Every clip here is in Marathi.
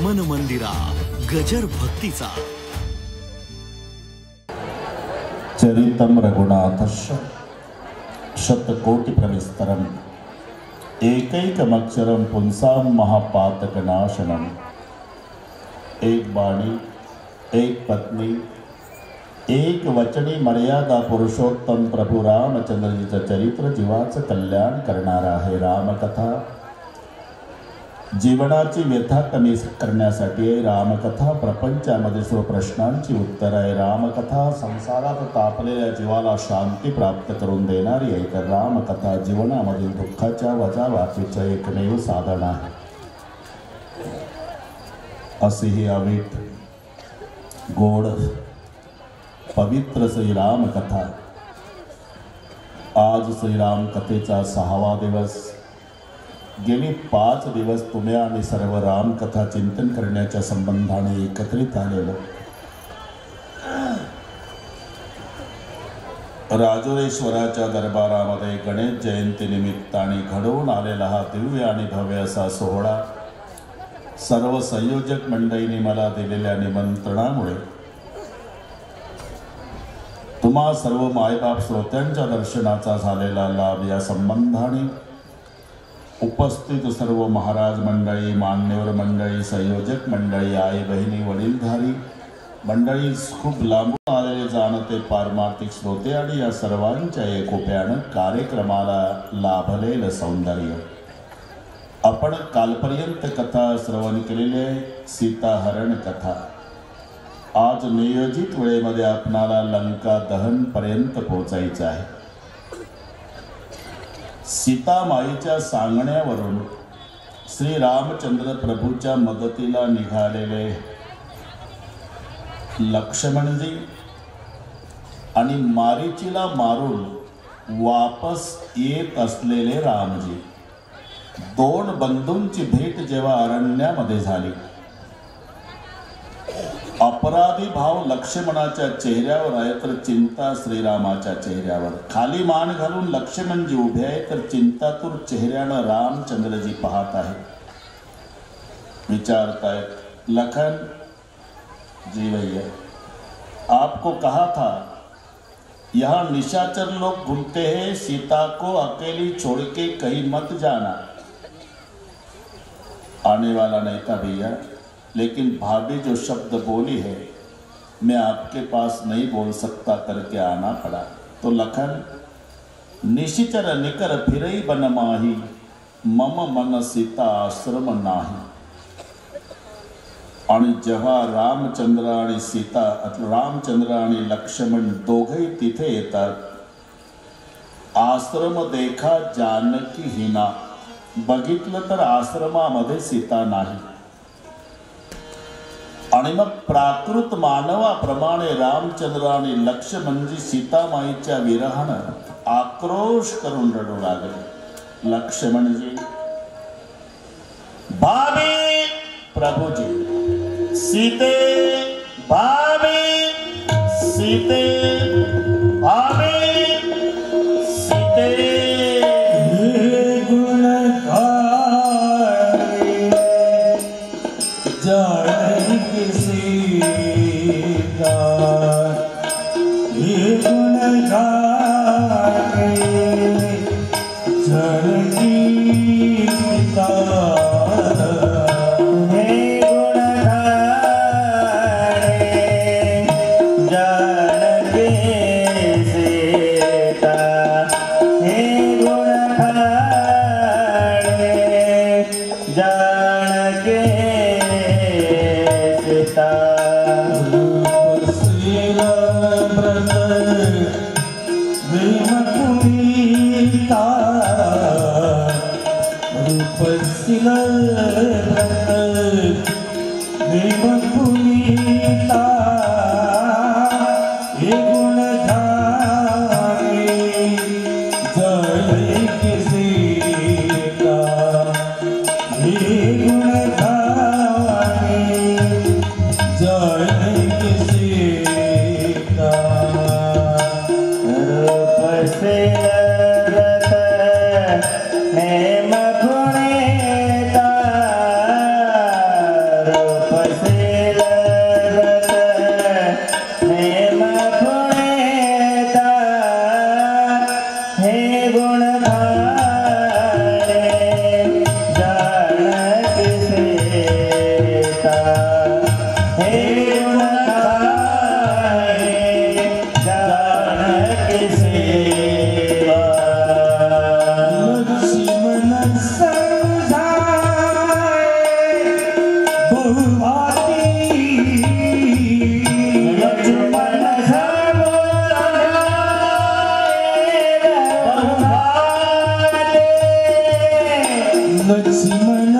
मन मंदिरा गजर भक्तीचा चरितम रघुनाथस्य शतकोटि प्रविस्तरम एकैकमक्षरम पुंसाम महापातकनाशनम। एक बाणी, एक पत्नी, एक वचनी मर्यादा पुरुषोत्तम प्रभू रामचंद्रजीचं चरित्र जीवाचं कल्याण करणार आहे। रामकथा जीवनाची व्यथा कमी करण्यासाठी आहे। रामकथा प्रपंचामध्ये सर्व प्रश्नांची उत्तर आहे। रामकथा संसारात तापलेल्या जीवाला शांती प्राप्त करून देणारी आहे। तर रामकथा जीवनामधील दुःखाच्या वजावाकीचं एकमेव साधन आहे। अशी ही अवीट गोड पवित्र श्रीराम कथा। आज श्रीराम कथेचा 6वा दिवस। गेली 5 दिवस तुम्ही आम्ही सर्व रामकथा चिंतन करण्याच्या संबंधाने एकत्रित आलेलो। राजुरेश्वराच्या दरबारामध्ये गणेश जयंती निमित्ताने घडवून आलेला हा दिव्य आणि भव्य असा सोहळा सर्व संयोजक मंडळींनी मला दिलेल्या निमंत्रणामुळे तुम्हा सर्व मायबाप श्रोत्यांच्या दर्शनाचा झालेला लाभ या संबंधाने उपस्थित सर्व महाराज मंडळी, मान्यवर मंडळी, संयोजक मंडळी, आई बहिणी, वडीलधारी मंडळी, खूप लांबून आलेले जाणते पारमार्थिक श्रोते आणि या सर्वांच्या एकोप्यानं कार्यक्रमाला लाभलेलं सौंदर्य। आपण कालपर्यंत कथा श्रवण केलेली आहे, सीताहरण कथा। आज नियोजित वेळेमध्ये आपणाला लंका दहन पर्यंत पोहोचायचं आहे। सीतामाईच्या सांगण्यावरून श्री रामचंद्र प्रभूच्या मदतीला निघालेले लक्ष्मणजी आणि मारीचीला मारून वापस येत असलेले रामजी, 2 बंधूंची भेट जेव्हा अरण्यामध्ये झाली, अपराधी भाव लक्ष्मणाच्या चेहऱ्यावर आहे तर चिंता श्रीरामाच्या चेहऱ्यावर। खाली मान घालून लक्ष्मणजी उभे आहे तर चिंतातूर चेहऱ्यानं रामचंद्रजी पाहत आहे। विचारतायत, लखन जी भैया, आपको कहा था यहाँ निशाचर लोग घूमते हैं, सीता को अकेली छोड़ के कहीं मत जाना। आने वाला नहीं था भैया, लेकिन भाभी जो शब्द बोली है मैं आपके पास नहीं बोल सकता करके आना पड़ा। तो लखन, निशिचर निकर फिरई बन माही, मम मन सीता आश्रम नाही। आणि जेव्हा रामचंद्र आणि सीता, रामचंद्र आणि लक्ष्मण दोघेही तिथे येतात, आश्रम देखा जानकी हिना, बघितलं तर आश्रमामध्ये सीता नाही। आणि मग प्राकृत मानवाप्रमाणे रामचंद्र आणि लक्ष्मणजी सीतामाईच्या विरहानं आक्रोश करून रडू लागले। लक्ष्मणजी, भाभी, प्रभुजी, सीते, भाभी, सीते, भाभी, सीते। लक्ष्मण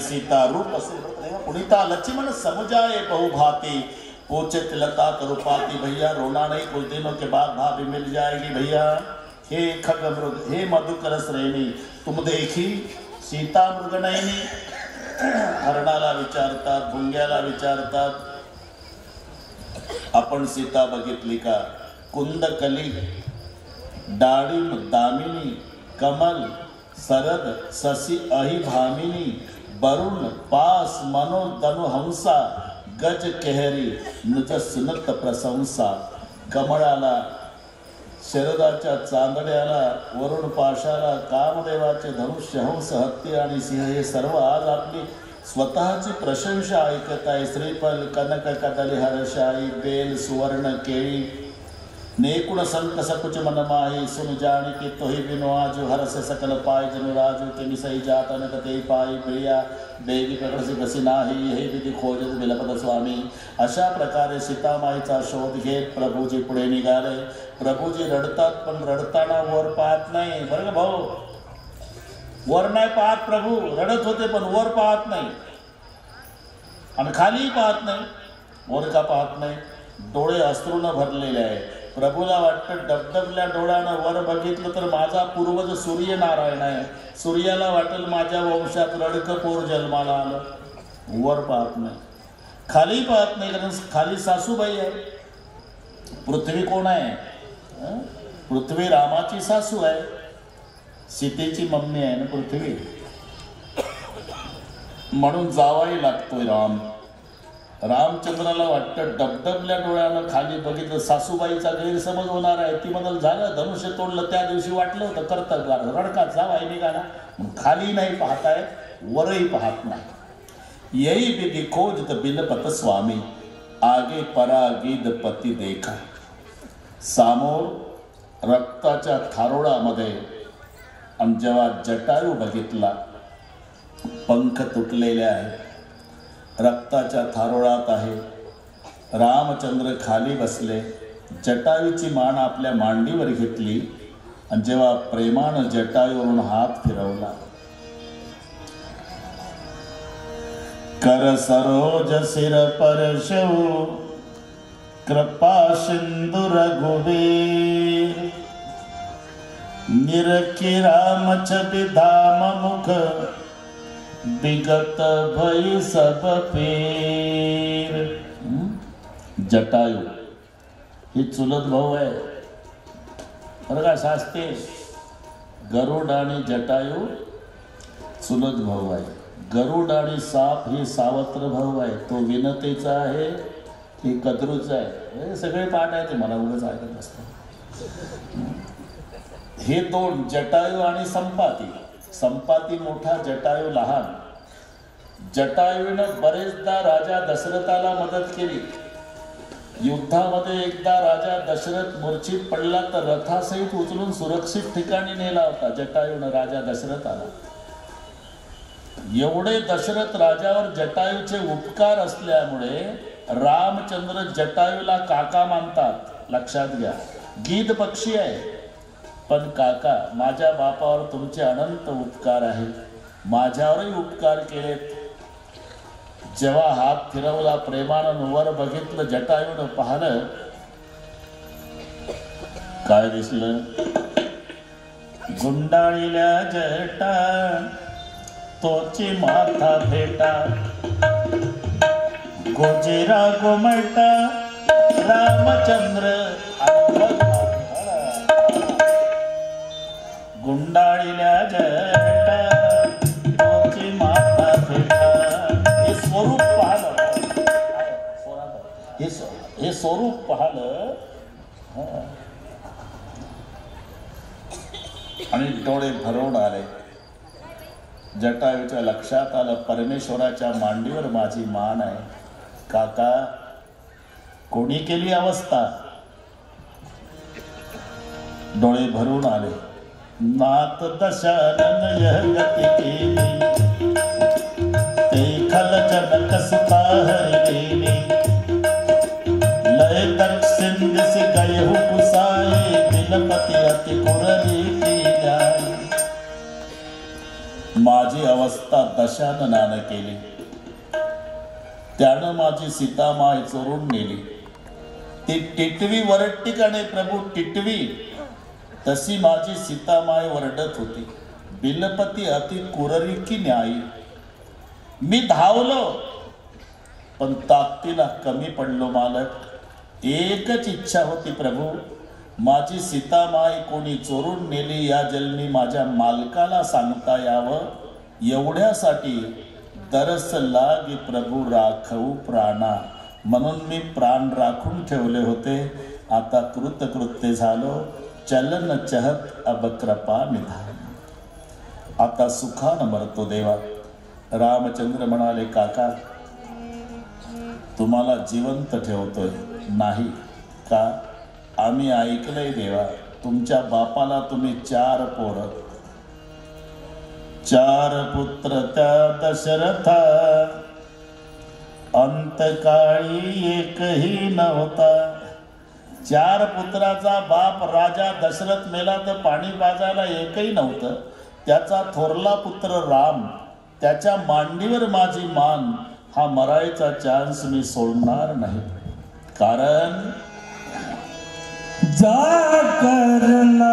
सीता रूप से पुनीता लक्ष्मण समझाए बहु भांति पूछे तिलता करुपाती भैया रोना नहीं, कुछ दिनों के बाद भाभी मिल जाएगी भैया। हे खग मृग हे मधुकर श्रेणी तुम देखी सीता मृग नयनी। हरणाला विचारतात, भुंग्याला विचारतात आपण सीता बघितली का? कुंदकली डाळिम दामिनी कमल सरद ससी अहि भामिनी वरुण पास मनो तनु हंसा गज केहरी निज सुनत प्रशंसा। कमळाला शरदाच्या चांदड्याला वरुण पाशाला कामदेवाचे धनुष्य हंस हत्ती आणि सिंह हे सर्व आज आपली स्वतःची प्रशंसा ऐकत आहे। श्रीफल कनक कदली हर्षाई बेल सुवर्ण केळी नेकुण संत सकुच मन माही सुन जानी की तोहि बिनो आजु हरस सकल पाय जनु राजु तेमि सही जात अनक ते पाई प्रिया देवी प्रकटसी बसी नाही हे विधी खोजत बिलपत स्वामी। अशा प्रकारे सीतामाईचा शोध घेत प्रभूजी पुढे निघाले। प्रभूजी रडतात पण रडताना वर पाहत नाही बरं का भाऊ, वर नाही पाहत प्रभू, रडत होते पण वर पाहत नाही आणि खाली पाहत नाही। वर का पाहत नाही? डोळे अश्रूने भरलेले आहे। प्रभूला वाटतं डबडबल्या डोळ्यानं वर बघितलं तर माझा पूर्वज सूर्यनारायण आहे, सूर्याला वाटेल माझ्या वंशात रडकं पोर जन्माला आलं। वर पाहत नाही, खाली पाहत नाही, कारण खाली सासूबाई आहे। पृथ्वी कोण आहे? पृथ्वी रामाची सासू आहे, सीतेची मम्मी आहे ना पृथ्वी, म्हणून जावाई लागतोय राम। रामचंद्राला वाटतं डबडबल्या डोळ्यानं खाली बघितलं सासूबाईचा गैरसमज होणार आहे, ती बदल झालं धनुष्य तोडलं त्या दिवशी वाटलं होतं कर्तव्य रडका जावाई निघाला। खाली नाही पाहताय वरही पाहत नाही। यही विधि खोजत बिलपत स्वामी आगे परागीद पती देखा। सामोर रक्ताच्या थारोळामध्ये आणि जेव्हा जटायू बघितला पंख तुटलेले आहे, रक्ताच्या थारोळात आहे, रामचंद्र खाली बसले, जटायूची मान आपल्या मांडीवर घेतली आणि जेव्हा प्रेमानं जटायूवरून हात फिरवला, कर सरोज सिर परशो कृपा सिंधु रघुवीर निरखी राम छवि धाम मुख विगत भई सब पीर। जटायू ही चुलत भाऊ आहे बरं का शास्त्री। गरुड आणि जटायू चुलत भाऊ आहे। गरुड आणि साप ही सावत्र भाऊ आहे, तो विनतेचा आहे ही कद्रूचा आहे। हे सगळे पाठ आहे, ते मला उगाच ऐकत असतात। हे दोन, जटायू आणि संपाती. संपाती मोठा, जटायू लहान. जटायूनं बरेचदा राजा दशरथाला मदत केली. युद्धामध्ये एकदा राजा दशरथ मूर्छित पडला तर रथासहित उचलून सुरक्षित ठिकाणी नेला होता जटायूनं राजा दशरथाला. एवढे दशरथ राजावर जटायूचे उपकार असल्यामुळे रामचंद्र जटायूला काका मानतात. लक्षात घ्या, गीध पक्षी आहे पण काका, माझ्या बापावर तुमचे अनंत उपकार आहेत, माझ्यावरही उपकार केलेत. जेव्हा हात फिरवला, प्रेमानं वर बघितलं, जटायूनं पाहिलं, काय दिसलं? गुंडाळील्या जटा तोची माथा भेटा, गोजिरा गोमटा रामचंद्र. गुंडाळील्या जटा तोची माथा भेटा. हे स्वरूप पाहलं, हे स्वरूप पाहलं आणि डोळे भरवून आले. जटायूच्या लक्षात आलं, परमेश्वराच्या मांडीवर माझी मान आहे. काका, कोणी केली अवस्था? डोळे भरून आले. नाथ दशानन यह गति केली, ते खल जनक सुता हरिलेली. लय दक्षिण दिस गये हो कुसाई, बिलपति अति कुरली की जाई. माझी अवस्था दशाननानं केली. त्यानं माझी सीतामाय चोरून नेली. ती टिटवी वरटती का नाही प्रभू, टिटवी तशी माझी सीतामाय वरडत होती. बिलपती अति कुररी की न्यायी. मी धावलो पण ताकदीला कमी पडलो मालक. एकच इच्छा होती प्रभू, माझी सीतामाय कोणी चोरून नेली या जन्मी माझ्या मालकाला सांगता यावं. एवढ्यासाठी दरस लागी प्रभू राखऊ प्राणा, म्हणून मी प्राण राखून ठेवले होते. आता कृतकृत्य झालो, चलन चहत अब कृपा निधान. आता सुखानं मरतो देवा. रामचंद्र म्हणाले, काका तुम्हाला जिवंत ठेवतोय. नाही का? आम्ही ऐकलंय देवा, तुमच्या बापाला तुम्ही 4 पोरं, 4 पुत्र त्या दशरथा, अंतकाळी एकही नव्हता. 4 पुत्राचा बाप राजा दशरथ मेला तर पाणी पाजायला एकही नव्हतं. त्याचा थोरला पुत्र राम, त्याच्या मांडीवर माझी मान. हा मरायचा चान्स मी सोडणार नाही. कारण जा करना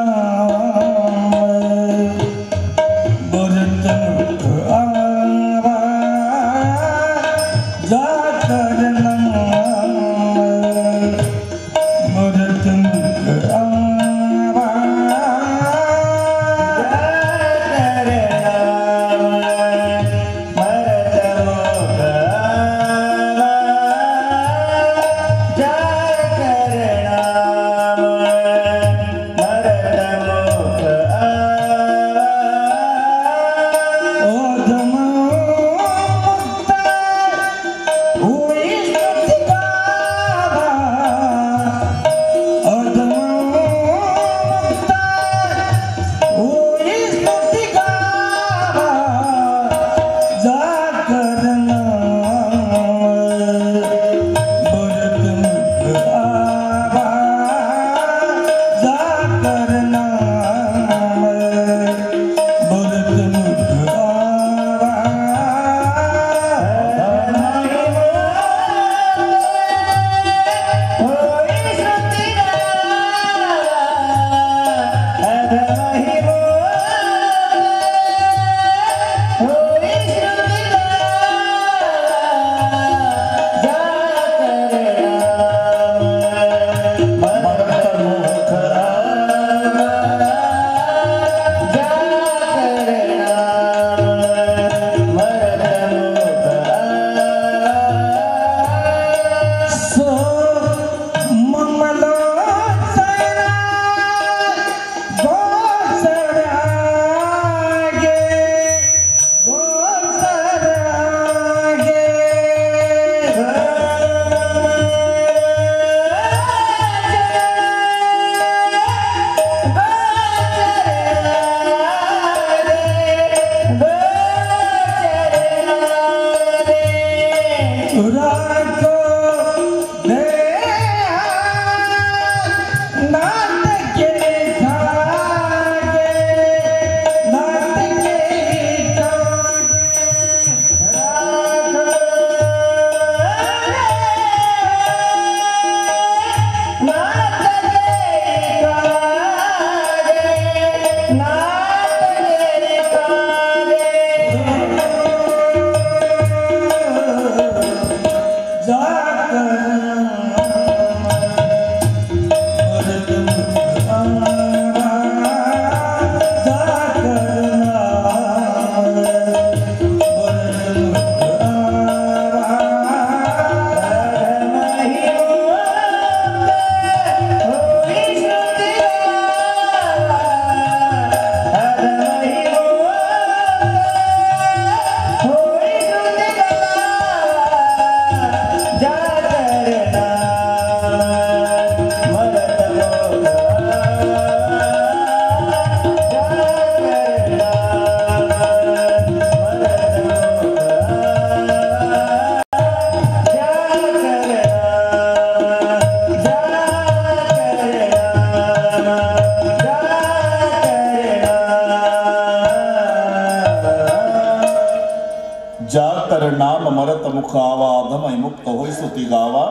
तर नाम मरत मुख आवा अधमय मुक्त होई सुती गावा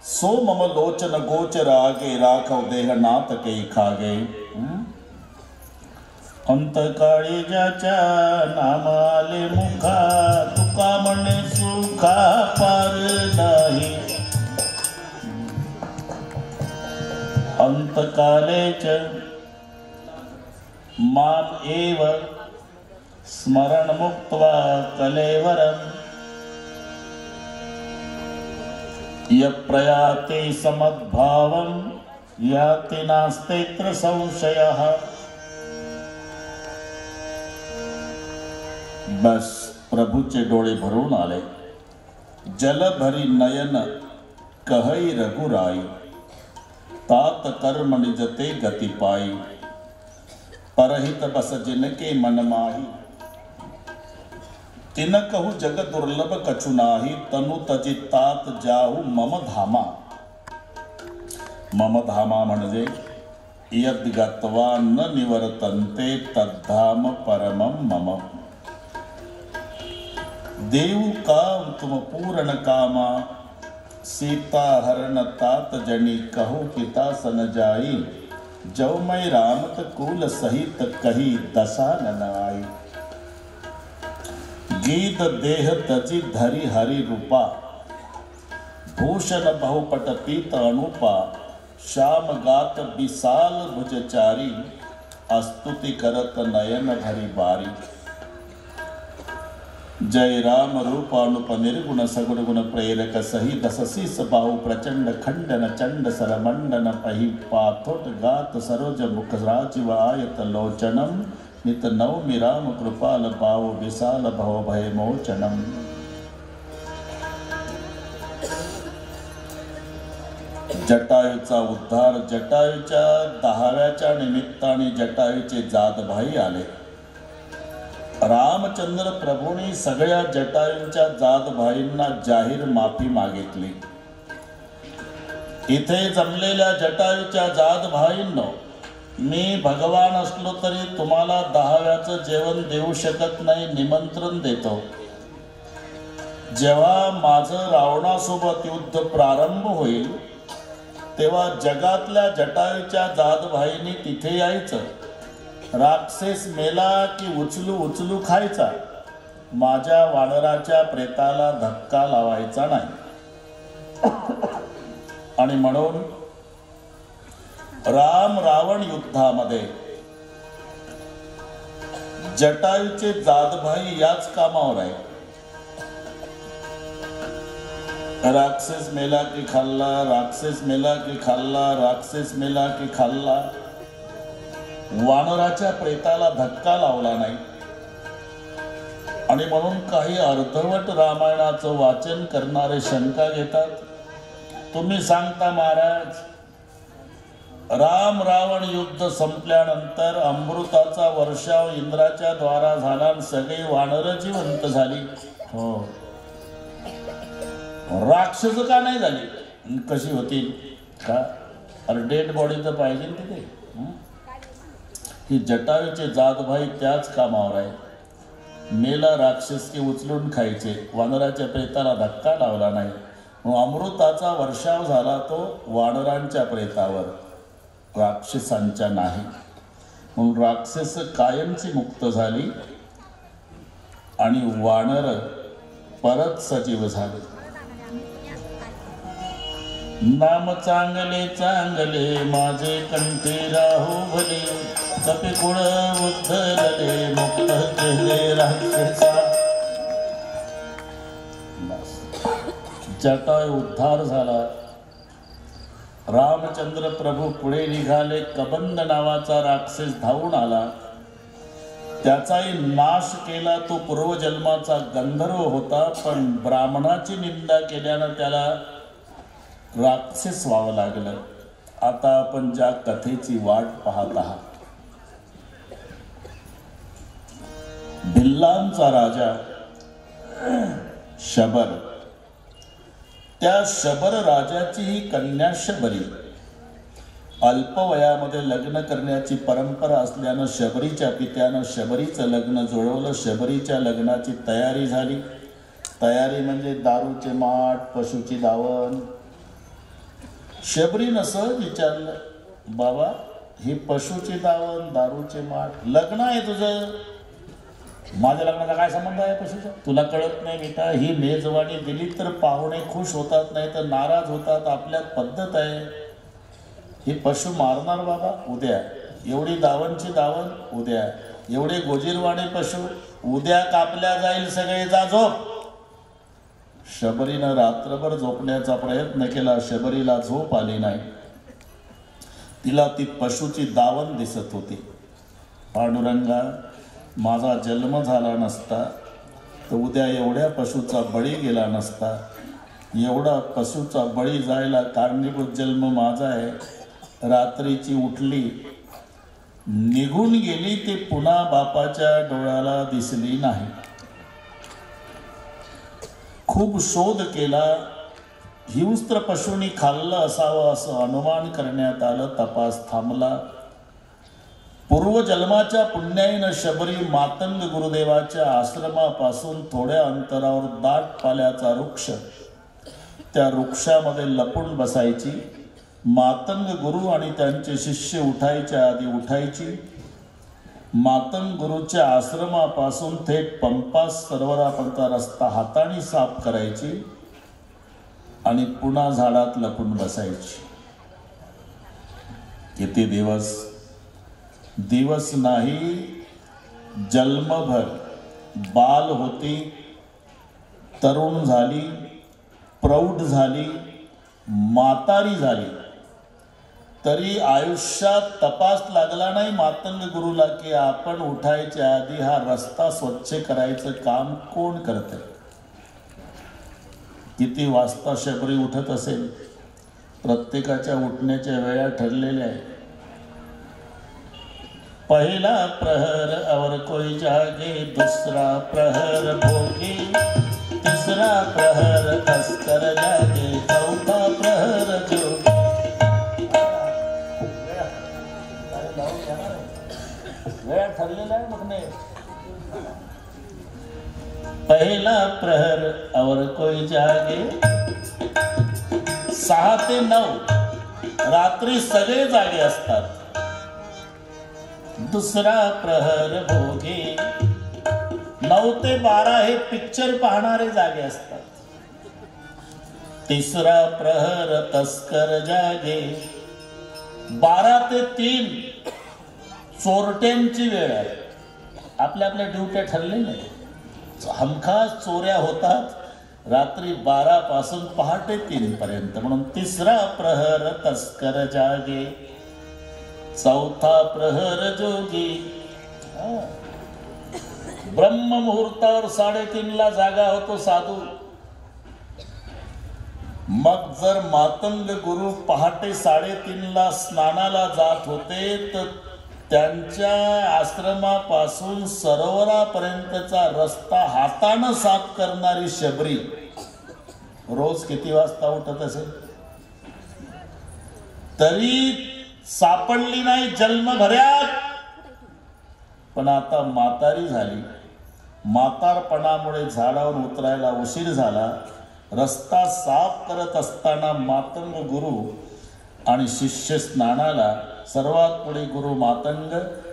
सो मम लोचन गोचर आगे राखव देह नाथ के खागे अंतकाळी ज्याच्या नाम आले मुखा तुका म्हणे सुखा पार नाही अंतकालेच माम एव स्मरण मुक्त्वा कलेवरम यप्रयाते समद्भावं याति नास्तेत्र संशयः। बस प्रभूचे डोळे भरून आले जल भरी नयन कहई रघुराई तात कर्म निजते गति पाई परहित बस जिनके मन माही तिन कहू जग दुर्लभ कछु नाही तनु तजी तात जाऊ मम धामा। मम धामा म्हणजे यद गत्वा न निवर्तन्ते तद्धाम परमं मम। देव काम तुम पूर्ण कामा सीता हरण तात जनी कहू पिता सन जाई जव मैं रामत कुल सहित कही दशा न आई। गीत देह तजी धरी हरि रूपा भूषण बहुपट पीत अनुपा श्याम गात विशाल भुजचारी स्तुति करत नयन भरी बारी। जय राम रूप अनुप निर्गुण सगुण गुण प्रेरक सही दसशीस बाहु प्रचंड खंडन चंड सरमंडन पहि पाथोट गात सरोज मुख राजीव आयत लोचनम नित नवमि राम कृपाल पाव विशाल भव भय मोचनम। जटायूचा उद्धार जटायूच्या 10व्याच्या निमित्ताने जटायूचे जादभाई आले। रामचंद्र प्रभूंनी सगळ्या जटायूंच्या जादभाईंना जाहीर माफी मागितली। इथे जमलेल्या जटायूच्या जादभाईंनो मी भगवान असलो तरी तुम्हाला 10व्याचं जेवण देऊ शकत नाही निमंत्रण देतो। जेव्हा माझं रावणासोबत युद्ध प्रारंभ होईल तेव्हा जगातल्या जटायूच्या जादभाईंनी तिथे यायचं। राक्षस मेला की उचलू उचलू खायचा माझ्या वानराच्या प्रेताला धक्का लावायचा नाही। आणि म्हणून राम रावण युद्धामध्ये जटायूचे जादभाई याच कामावर आहे। राक्षस मेला की खाल्ला राक्षस मेला की खाल्ला राक्षस मेला की खाल्ला वानराच्या प्रेताला धक्का लावला नाही। आणि म्हणून काही अर्धवट रामायणाचं वाचन करणारे शंका घेतात तुम्ही सांगता महाराज राम रावण युद्ध संपल्यानंतर अमृताचा वर्षाव इंद्राच्या द्वारा झाला आणि सगळी वानर जिवंत झाली। हो राक्षस का नाही झाली कशी होतील का अरे डेड बॉडी तर पाहिजे तिथे। ही जटायूचे जादभाई त्याच कामावर आहे। मेला राक्षस की उचलून खायचे वानराच्या प्रेताला धक्का लावला नाही। अमृताचा वर्षाव झाला तो वानरांच्या प्रेतावर राक्षसांच्या नाही। म्हणून राक्षस कायमची मुक्त झाली आणि वानर परत सजीव झाले। नाम चांगले चांगले माझे कंठी राहू भले कपिकुळ उद्धरले मुक्त केले राक्षसा। जटायू उद्धार झाला। रामचंद्र प्रभू पुढे निघाले। कबंद नावाचा राक्षस धावून आला त्याचाही नाश केला। तो पूर्वजन्माचा गंधर्व होता पण ब्राह्मणाची निंदा केल्यानं त्याला राक्षस व्हावं लागलं। आता आपण ज्या कथेची वाट पाहत आहात भिल्लांचा राजा शबर त्या शबर राजाची ही कन्या शबरी अल्पवयामध्ये लग्न करण्याची परंपरा असल्यानं शबरीच्या पित्यानं शबरीचं लग्न जुळवलं। शबरीच्या लग्नाची तयारी झाली। तयारी म्हणजे दारूचे माठ, पशुची दावण. शबरीनं सहज विचारलं, बाबा ही पशुची दावण, दारूचे माठ, लग्न आहे तुझं, माझ्या लग्नाचा काय संबंध आहे पशुचा? तुला कळत नाही बेटा, ही मेजवानी दिली तर पाहुणे खुश होतात, नाही तर नाराज होतात, आपल्यात पद्धत आहे. ही पशु मारणार बाबा उद्या, एवढी दावणची दावण उद्या, एवढे गोजीरवाणी पशु उद्या कापल्या जाईल, सगळे जा झोप. शबरीनं रात्रभर झोपण्याचा प्रयत्न केला, शबरीला झोप आली नाही. तिला ती पशुची दावण दिसत होती. पांडुरंगा, माझा जन्म झाला नसता तर उद्या एवढ्या पशुचा बळी गेला नसता, एवढा पशुचा बळी जायला कारणीभूत जन्म माझा आहे. रात्रीची उठली, निघून गेली, ती पुन्हा बापाच्या डोळ्याला दिसली नाही. खूप शोध केला, हिंस्त्र पशुनी खाल्लं असावं असं अनुमान करण्यात आलं. तपास थांबला. पूर्वजन्माच्या पुण्याईनं शबरी मातंग गुरुदेवाच्या आश्रमापासून थोड्या अंतरावर दाट पाल्याचा वृक्ष, त्या वृक्षामध्ये लपून बसायची. मातंग गुरु आणि त्यांचे शिष्य उठायच्या आधी उठायची. मातंग गुरुच्या आश्रमापासून थेट पंपा सरोवरापर्यंतचा रस्ता हाताने साफ करायची आणि पुन्हा झाडात लपून बसायची. किती दिवस? दिवस नाही, जन्मभर. बाल होती, तरुण झाली, प्रौढ झाली, म्हातारी झाली, तरी आयुष्यात तपास लागला नाही मातंग गुरुला की आपण उठायच्या आधी हा रस्ता स्वच्छ करायचं काम कोण करते. किती वाजता शबरी उठत असेल? प्रत्येकाच्या उठण्याच्या वेळा ठरलेल्या आहेत. पहिला प्रहर और कोई जागे, दुसरा प्रहर भोगी, तिसरा प्रहर तस्कर जागे, चौथा प्रहर जोगी. वेळा ठरलेला आहे मग नाही. पहिला प्रहर और कोई जागे, 6 ते 9 रात्री सगळे जागे असतात. दुसरा प्रहर भोगी, 9 ते 12 हे पिक्चर पाहणारे जागे असतात. तिसरा प्रहर तस्कर जागे, 12 ते 3 चोरट्यांची वेळ आहे. आपल्या आपल्या ड्युट्या ठरलेल्या आहेत. हमखास चोऱ्या होतात रात्री 12 पासून पहाटे 3 पर्यंत. म्हणून तिसरा प्रहर तस्कर जागे, चौथा प्रहर जोगी. ब्रह्म मुहूर्तावर 3:30 जागा होतो साधू. मग जर मातंग गुरु पहाटे 3:30 स्नानाला जात होते तर त्यांच्या आश्रमापासून सरोवरापर्यंतचा रस्ता हातानं साफ करणारी शबरी रोज किती वाजता उठत असेल? तरी सापडली नाही जन्मभरात. पण आता म्हातारी झाली. म्हातारपणामुळे झाडावर उतरायला उशीर झाला. रस्ता साफ करत असताना मातंग गुरु आणि शिष्य स्नानाला. सर्वात पुढे गुरु मातंग.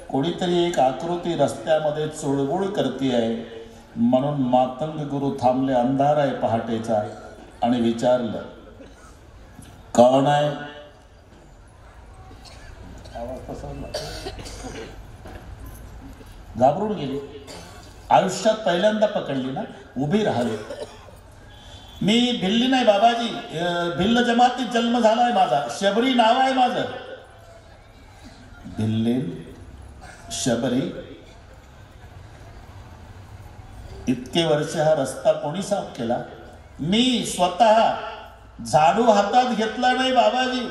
कोणीतरी एक आकृती रस्त्यामध्ये चुळबुळ करते आहे म्हणून मातंग गुरु थांबले. अंधार आहे पहाटेचा. आणि विचारलं, कोण आहे? आवाज पसरला. घाबरून गेली. आयुष्यात पहिल्यांदा पकडली ना. उभी राहिली. मी भिल्ली नाही बाबाजी, भिल्ल जमातीत जन्म झालाय माझा. शबरी नाव आहे माझं. भिल्ली, शबरी, इतके वर्ष हा रस्ता कोणी साफ केला? मी स्वतः. झाडू हातात घेतला नाही बाबाजी,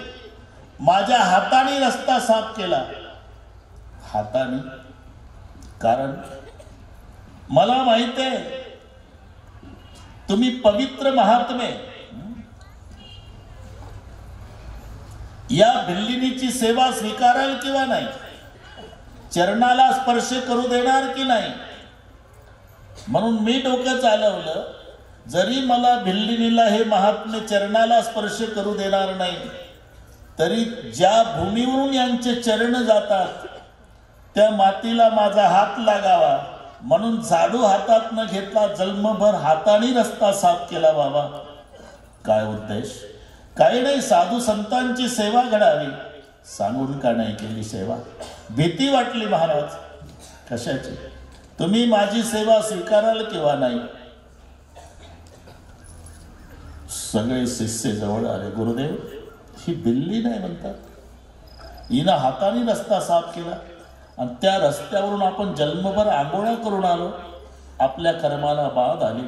माझ्या हाताने रस्ता साफ केला. हाताने? कारण मला माहित आहे तुम्ही पवित्र महात्मे. या भिल्लिनीची सेवा स्वीकाराल किंवा नाही? चरणाला स्पर्श करू देणार की नाही? म्हणून मी डोकं चालवलं. जरी मला भिल्लिनीला हे महात्मे चरणाला स्पर्श करू देणार नाही, तरी ज्या भूमीवरून यांचे चरण जातात त्या मातीला माझा हात लागावा म्हणून झाडू हातात न घेतला, जन्मभर हाताने रस्ता साफ केला बाबा. काय उद्देश? काही नाही, साधू संतांची सेवा घडावी. सांगून का नाही केली सेवा? भीती वाटली महाराज. कशाची? तुम्ही माझी सेवा स्वीकाराल किंवा नाही. सगळे शिष्य जवळ आले. गुरुदेव, ही बिल्ली नाही म्हणतात, हिनं हाताने रस्ता साफ केला आणि त्या रस्त्यावरून आपण जन्मभर आंघोळ्या करून आलो, आपल्या कर्माला बाध आली.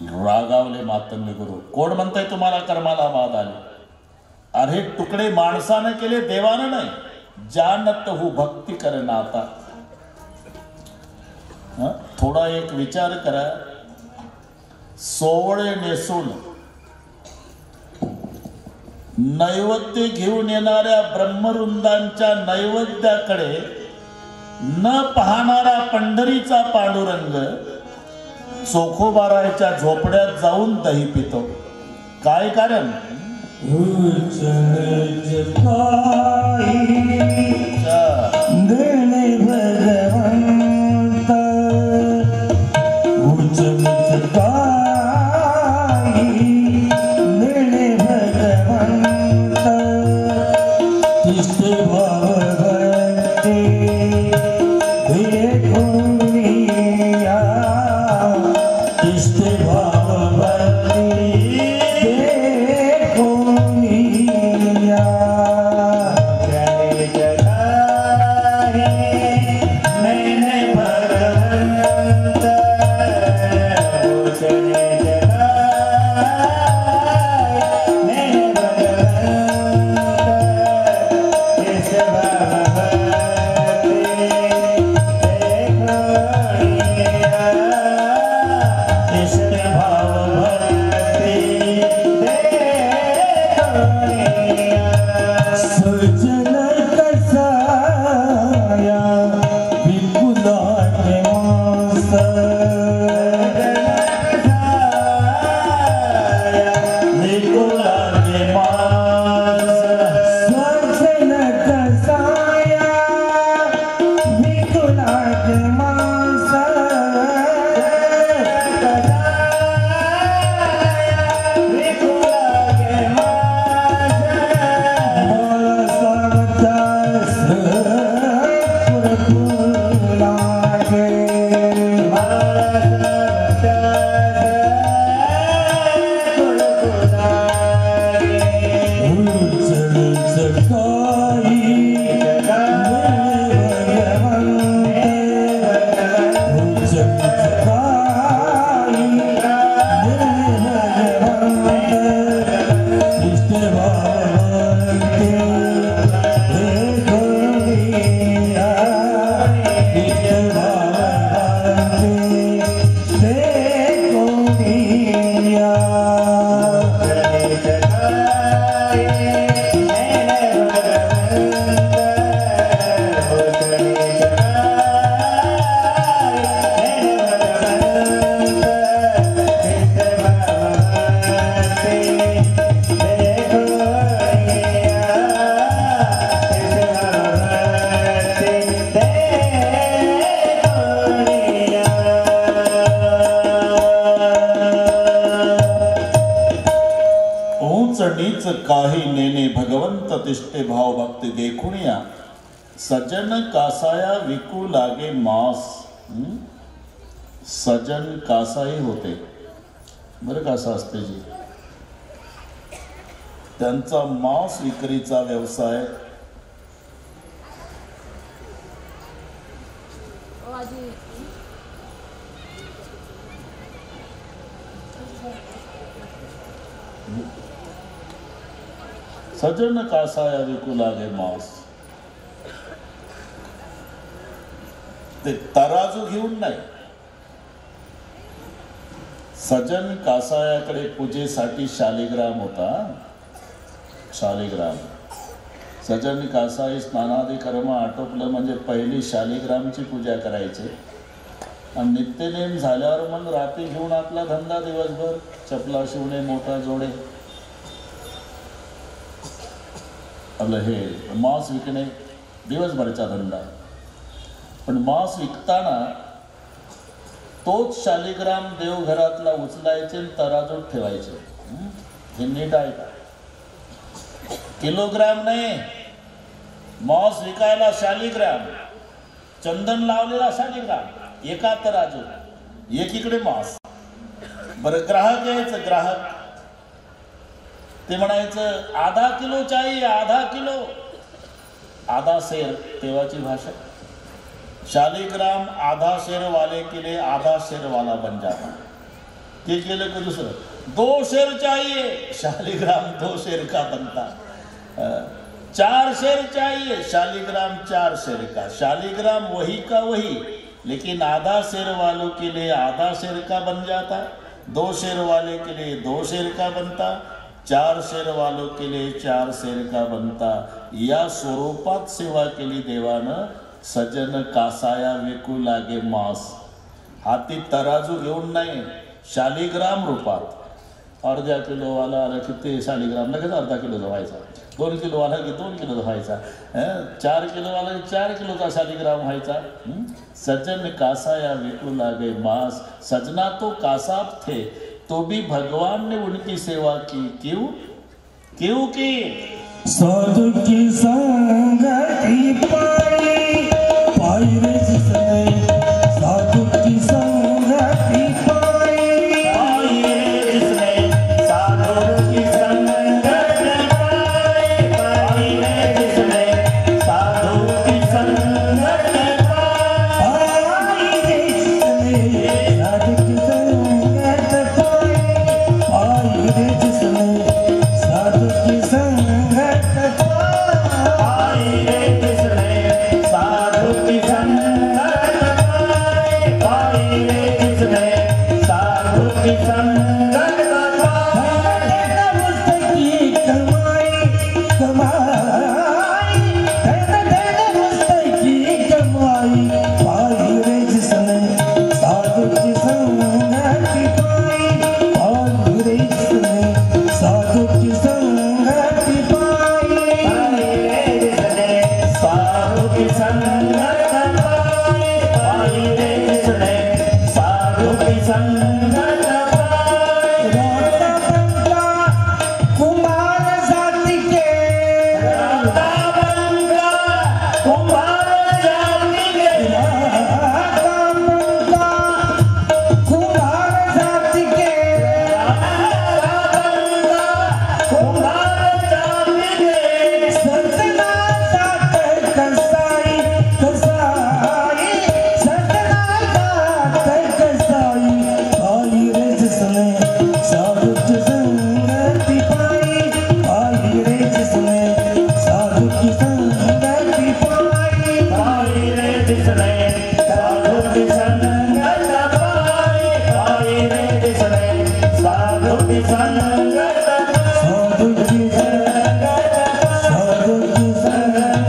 रागावले मातंग गुरु. कोण म्हणताय तुम्हाला कर्माला बाध आली? अरे तुकडे माणसानं केले, देवानं नाही. जानत हू भक्ती कर नाता. थोडा एक विचार करा. सोवळे नेसून नैवेद्य घेऊन येणाऱ्या ब्रह्मवृंदांच्या नैवेद्याकडे न पाहणारा पंढरीचा पांडुरंग चोखोबाराच्या झोपड्यात जाऊन दही पितो. काय कारण? काही नेने भगवंत तिष्ठे भाव भक्ती देखुनिया. सजन कासाया विकू लागे मांस. सजन कासाई होते बरं का शास्त्रीजी. त्यांचा मांस विक्रीचा व्यवसाय. सजन कासाया विकू लागे मांस. ते तराजू घेऊन नाही. सजन कासायाकडे पूजेसाठी शालिग्राम होता. शालिग्राम. सजन कासाई स्नानादी कर्म आटोपलं म्हणजे पहिली शालिग्रामची पूजा करायचे. आणि नित्यनेम झाल्यावर मग रात्री घेऊन आपला धंदा दिवसभर चपला शिवणे मोठा जोडे आपलं हे मांस विकणे दिवसभरचा धंदा. पण मांस विकताना तोच शालिग्राम देवघरातला उचलायचे आणि तराजूत ठेवायचे. हे नीट आहे का? किलोग्राम नाही, मांस विकायला शालिग्राम, चंदन लावलेला शालिग्राम, एका तराजूत एकीकडे मांस. बरं ग्राहक यायचं, ग्राहक ते म्हणायचं आधा किलो चाहिए, आधा किलो, आधा शेर तेव्हाची भाषा. शालिग्राम आधा शेर वाले के लिए आधा शेर वाला बन जाता. ते केलं की दुसरं 2 शेर चाहिए, शालिग्राम 2 शेर का बनता. 4 शेर चाहिए, शालिग्राम 4 शेर का. शालिग्राम वही का वही, लेकिन आधा शेर वालों के लिए आधा शेर का बन जाता, 2 शेर वाले के लिए 2 शेर का बनता, 4 शेर वालों के लिए 4 शेर का बनता. या स्वरूपात सेवा केली देवानं. सजन कासाया विकू लागे मांस. हाती तराजू घेऊन नाही, शालिग्राम रूपात. अर्ध्या किलोवाला आला की ते शालिग्राम लगेच अर्धा किलोचा व्हायचा, 2 किलोवाला की 2 किलोचा व्हायचा, 4 किलोवाला की 4 किलोचा शालिग्राम व्हायचा. सजन कासाया विकू लागे मांस. सजना तो कासाब थे, तो भी भगवान ने उनकी सेवा की. क्यों क्यों की? साधु की संगति पाई, पाई रे जिसने साधु की संगति पाई, पाई रे जिसने साधु की संगति पाई, पाई रे जिसने साधु की संगति पाई, पाई रे जिसने साधु की संगति पाई, पाई रे जिसने साधु की संगति पाई रे जिसने साधु की संगति पाई, पाई रे जिसने साधु की संगति पाई. मुस्तकी कमाई कमाई, मुस्तकी कमाई, पाई रे जिसने साधु की संगति पाई, पाई रे जिसने साधु की संगति पाई, पाई रे जिसने साधु की संगति पाई, पाई रे जिसने साधु की संगति पाई. राता बंगा कुमार जाति के, राता बंगा कुमार जाति के, राता बंगा कुमार जाति के, राता बंगा कुमार जाति के. सतना जात कसाई कसाई, सतना जात कसाई, पाई रे जिसने साधु की संगति पाई, पाई रे जिसने साधु की संगति पाई, पाई रे जिसने साधु की संगति पाई, पाई रे जिसने साधु की संगति पाई. साधु की साधु की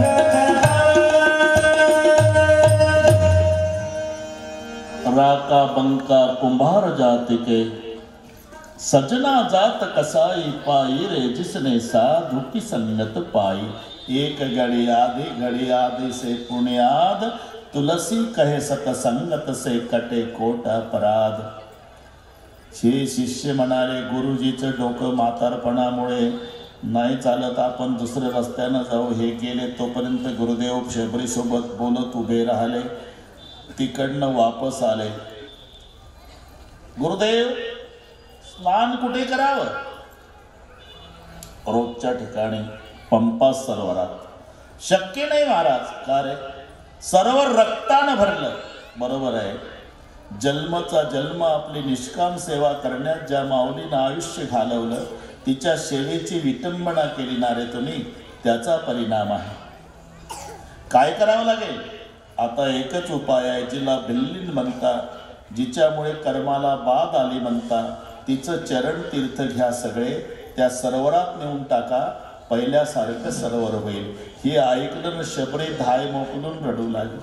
राका बंका कुंभार जाति के, सजना जात कसाई, पाई रे जिसने साधु की संगत पाई. एक घड़ी आदि से पुण्याद, तुलसी कहे सतसंगत से कटे कोट अपराध. हे शिष्य म्हणाले गुरुजीचं डोकं म्हातारपणामुळे नाही चालत, आपण दुसऱ्या रस्त्यानं जाऊ. हे गेले तोपर्यंत गुरुदेव शबरीसोबत बोलत उभे राहिले. तिकडनं वापस आले. गुरुदेव स्नान कुठे करावं? रोजच्या ठिकाणी पंपा सरोवरात. शक्य नाही महाराज. का रे? सरोवर रक्तानं भरलं. बरोबर आहे. जन्मचा जन्म आपली निष्काम सेवा करण्यात ज्या माऊलीनं आयुष्य घालवलं, तिच्या सेवेची विटंबना केली ना रे तुम्ही, त्याचा परिणाम आहे. काय करावं लागेल? आता एकच उपाय आहे. जिला भिल्लीन म्हणता, जिच्यामुळे कर्माला बाध आली म्हणता, तिचं चरण तीर्थ घ्या सगळे, त्या सरोवरात नेऊन टाका, पहिल्यासारखं सरोवर होईल. हे ऐकलं न शबरी धाय मोकलून रडू लागली.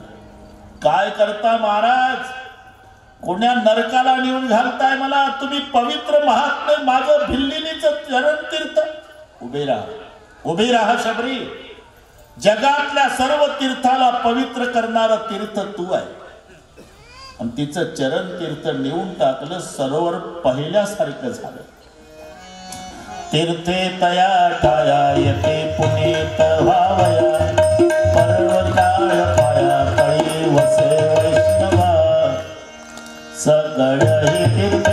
काय करता महाराज? कोण्या नरकाला नेऊन घालताय मला तुम्ही पवित्र महात्मे माझं भिल्लिनीच चरण तीर्थ उभे राहा शबरी जगातल्या सर्व तीर्थाला पवित्र करणारा तीर्थ तू आहे आणि तिचं चरण तीर्थ नेऊन टाकलं सरोवर पहिल्यासारखं झालं तीर्थे तया ठाया येते पुनीत व्हावया पर्वताळ पाया तळी वसे वैष्णवा सगळ हे तीर्थ